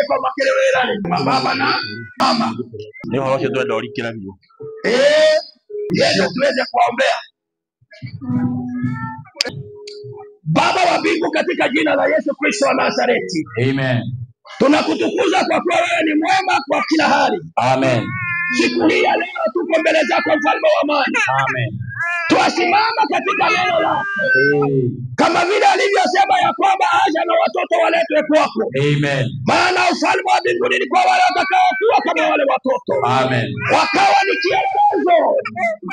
kwa makelele baba na mama. Ni hawashe tu ndio kila hiyo. Yesu tuweze kuombea. Baba wa mbingu, katika jina la Yesu Kristo wa Nazareti. Amen. Tunakutukuza kwa kuwa wewe ni mwema kwa kila hali. Amen. Siku hii ya leo tuko mbele zako mfalme wa amani. Amen. Tuasimama katika neno lako. Kama vile alivyosema ya kwamba acha na watoto waletwe kwako. Amen. Maana ufalme wa mbinguni ni kwa wale watakao kuwa kama wale watoto. Amen. Wakawa ni kielelezo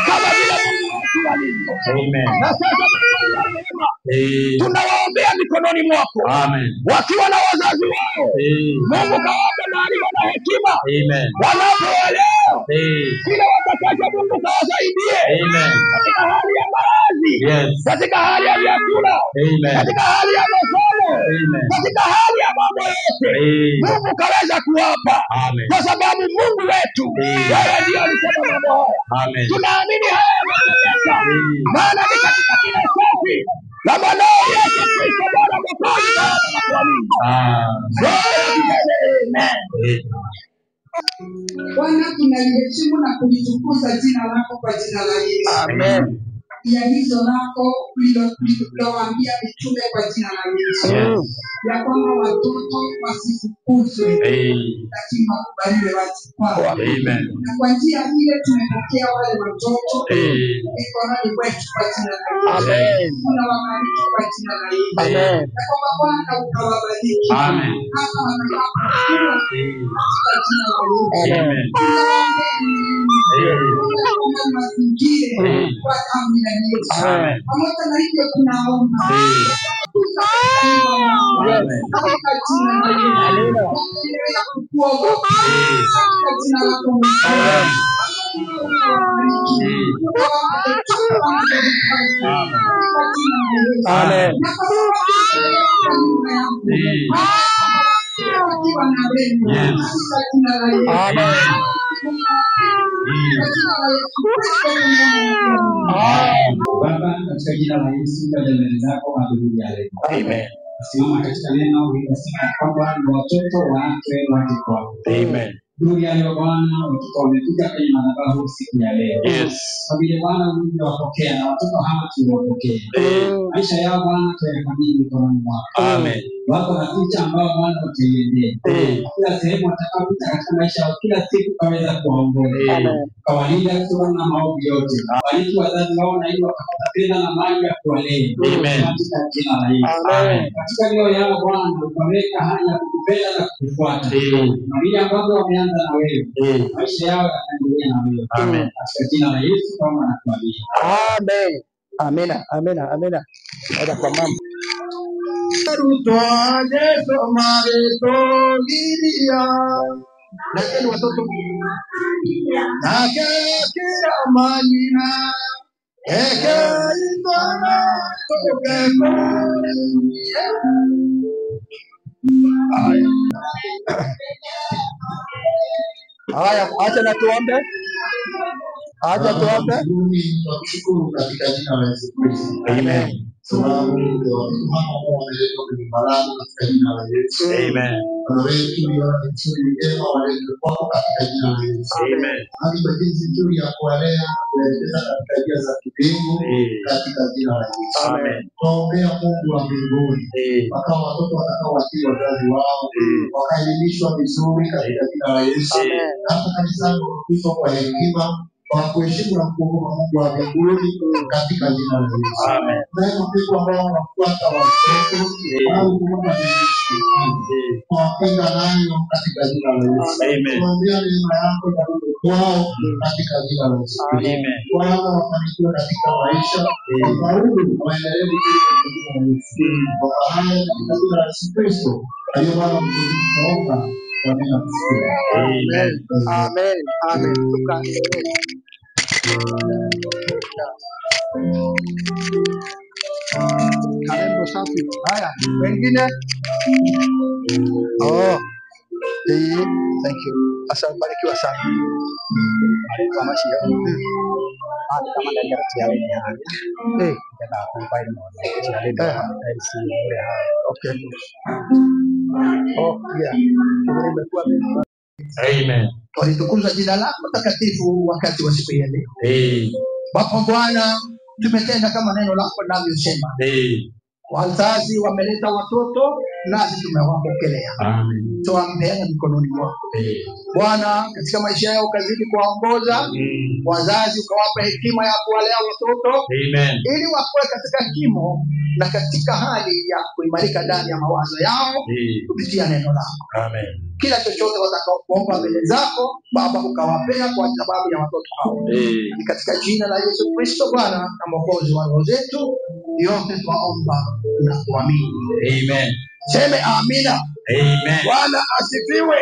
kama vile Mungu wetu alivyo. Amen. Na sasa tunawaombea mikononi mwako. Amen. Wakiwa na wazazi wao. Mungu kawape maarifa na hekima. Amen. Wanapoelewa kila watakacho, Mungu kawasaidie. Amen. Katika hali ya maradhi. Yes. Katika hali ya vyakula. Amen. Katika hali ya masomo. Amen. Katika hali ya mambo yote. Mungu kaweza kuwapa. Amen. Kwa sababu Mungu wetu wewe ndio alisema mambo haya. Amen. Tunaamini haya yametendeka. Maana ni katika kila safi la mwanao Yesu Kristo Bwana Mwokozi na kuamini. Amen. Bwana, tunaliheshimu na kulitukuza jina lako kwa jina la Yesu. Amen. Agizo lako ulilowaambia mitume kwa jina la Yesu. Ya kwamba watoto wasifukuzwe, lakini wakubaliwe waje kwao. Amen. Na kwa njia ile tumepokea wale watoto mikononi mwetu kwa jina la Yesu. Amen. Tunawabariki kwa jina la Yesu. Amen. Na kwamba Bwana ukawabariki. Amen. Hata watakapokuwa kwa jina la Yesu. Amen. Tunawaombea mazingira kwa damu ya Yesu. Amen. Pamoja na hivyo tunaomba katika jina la Yesu. Endelea kukuomba katika jina lako. Amen. Baba, katika jina la Yesu mbele zako adhuhuri ya leo. Amen. Simama katika neno linasema kwamba watoto waachwe waje kwako. Amen. Adhuhuri ya leo Bwana, watoto wamekuja kwenye madhabahu siku ya leo. Yes. Kwa vile Bwana uliwapokea na watoto hawa tuliwapokea. Maisha yao Bwana tuyakabidhi mikononi mwako. Amen. Wako na picha ambao Bwana utaiendea. Kila sehemu watakapopita katika maisha yao kila siku kaweza kuwaongoza. Kawalinda kutoka na maovu yote. Waliki wazazi wao na ili wakapata pesa na mali ya kuwalea. Katika jina la Yesu. Katika leo yao Bwana ukaweka hali ya kukupenda na kukufuata. Na vile ambavyo wameanza na wewe. Maisha yao yataendelea na wewe. Katika jina la Yesu kama nakuamini. Amen. Amina. Amina. Amina. Hata kwa mama. Tuaje somare togiria lakini watoto nakira manina eke itana toke haya, acha na tuombe. Acha tuombe. Tunashukuru katika jina la Yesu Kristo. Amen. Sababu ndio mama wameleta kwenye baraka katika jina la Yesu. Amen. Wewe pia ni mzuri njema walete kwako katika jina la Yesu. Amen. Hadi jinsi nzuri ya kuwalea kuelekeza katika njia za kimbingu katika jina la Yesu. Amen. Tuombea Mungu wa mbinguni. Mpaka watoto watakao watii wazazi wao wakaelimishwa vizuri katika jina la Yesu. Hata kanisani wakufundishwa kwa hekima kwa kuheshimu na kuogopa Mungu wa mbinguni katika jina la Yesu. Amen. Na watoto ambao wanafuata watoto au kuomba kuwapinga nayo katika jina la Yesu. Amen. Tuombea neema yako ikarudi kwao katika jina la Yesu. Amen. Bwana wafanikiwe katika maisha, wafaulu waendelee katika jina la Yesu. Wafahame katika jina la Yesu Kristo. Kwa hiyo Bwana tunaomba kwa jina la Yesu. Amen. Amen. Amen. Karibu safi. Haya, wengine? Oh. Thank you. Asante, barikiwa sana. Barikiwa maisha yako. Kama ndani ya hali. Kita kumpai mo. Okay. Imekuwa mengi. Amen. Tulitukuza jina lako takatifu wakati wa siku ya leo. Baba Bwana, tumetenda kama neno lako linavyosema. Wazazi wameleta watoto nasi tumewapokelea. Amen. Tuampeana mikononi mwako. Bwana, katika maisha yao kazidi kuwaongoza. Wazazi ukawapa hekima ya kuwalea watoto. Amen. Ili wakuwe katika kimo na katika hali ya kuimarika ndani ya mawazo yao kupitia neno lako. Amen. Kila chochote watakaokuomba mbele zako Baba ukawapea kwa sababu ya watoto hao. Ni katika jina la Yesu Kristo Bwana na Mwokozi wa roho zetu yote twaomba na kuamini. Amen. Seme amina. Amen. Bwana asifiwe.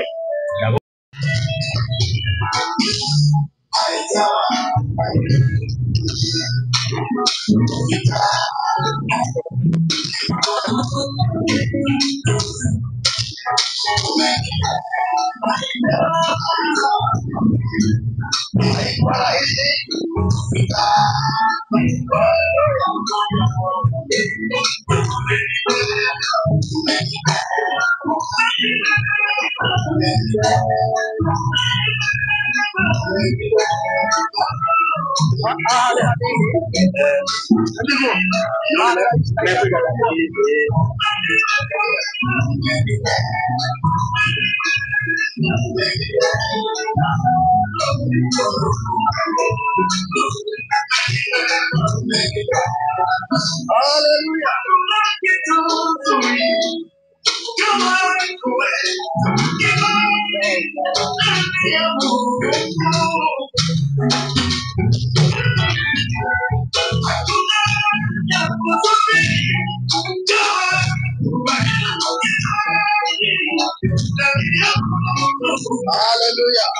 Hallelujah.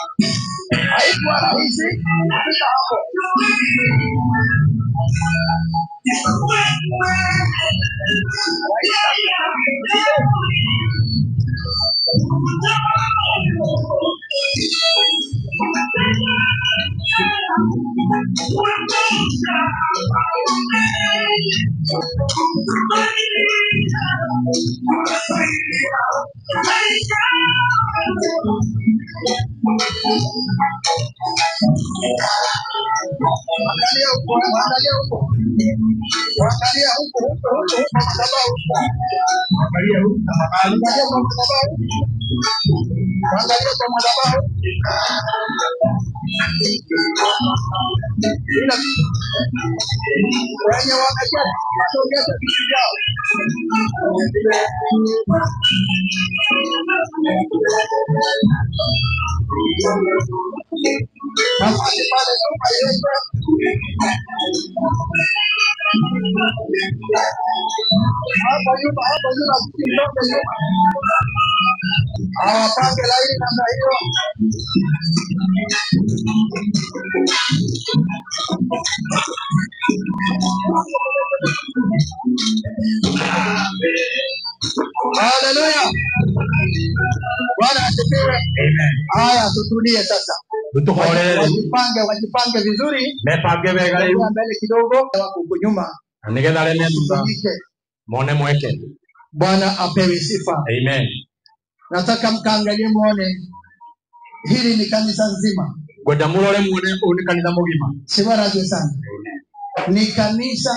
Haikuwa rahisi kufika hapo. Hawapange laini namna hiyo. Hallelujah. Bwana asifiwe. Amen. Haya, tutulie sasa. Wajipange vizuri. Mepange mbele kidogo wako huko nyuma. Ningedale nenda. Muone mweke. Bwana apewe sifa. Amen. Nataka mkaangalie muone hili ni kanisa nzima. Ngoja muone muone kanisa mzima. Sibaraje sana. Ni kanisa